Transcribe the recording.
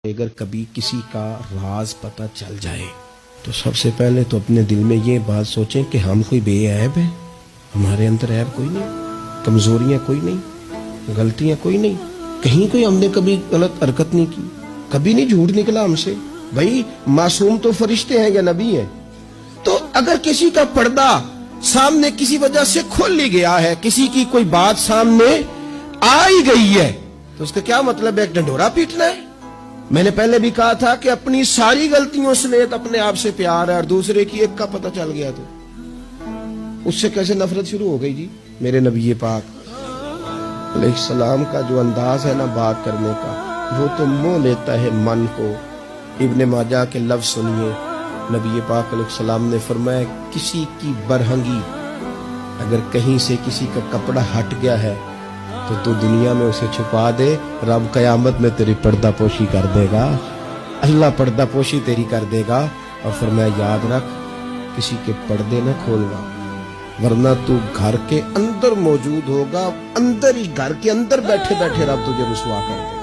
اگر کبھی کسی کا راز پتہ چل جائے تو سب سے پہلے تو اپنے دل میں یہ بات سوچیں کہ ہم کوئی بے عیب ہیں، ہمارے اندر عیب کوئی نہیں، کمزوریاں کوئی نہیں، غلطیاں کوئی نہیں، کہیں کوئی ہم نے کبھی غلط حرکت نہیں کی، کبھی نہیں جھوٹ نکلا ہم سے۔ بھائی معصوم تو فرشتے ہیں یا نبی ہیں؟ تو اگر کسی کا پردہ سامنے کسی وجہ سے کھل ہی گیا ہے، کسی کی کوئی بات سامنے آ ہی گئی ہے، تو اس کا کیا مطلب ہے؟ ایک ڈنڈورا پیٹنا ہے؟ میں نے پہلے بھی کہا تھا کہ اپنی ساری غلطیوں سمیت اپنے آپ سے پیار ہے، اور دوسرے کی ایک کا پتہ چل گیا تو اس سے کیسے نفرت شروع ہو گئی؟ جی میرے نبی پاک علیہ السلام کا جو انداز ہے نا بات کرنے کا، وہ تو موہ لیتا ہے من کو۔ ابن ماجہ کے لفظ سنیے، نبی پاک علیہ السلام نے فرمایا کسی کی برہنگی اگر کہیں سے کسی کا کپڑا ہٹ گیا ہے تو دنیا میں اسے چھپا دے، رب قیامت میں تیری پردہ پوشی کر دے گا، اللہ پردہ پوشی تیری کر دے گا۔ اور فرمایا یاد رکھ کسی کے پردے نہ کھولنا، ورنہ تو گھر کے اندر موجود ہوگا، اندر ہی گھر کے اندر بیٹھے بیٹھے رب تجھے رسوا کر دے گا۔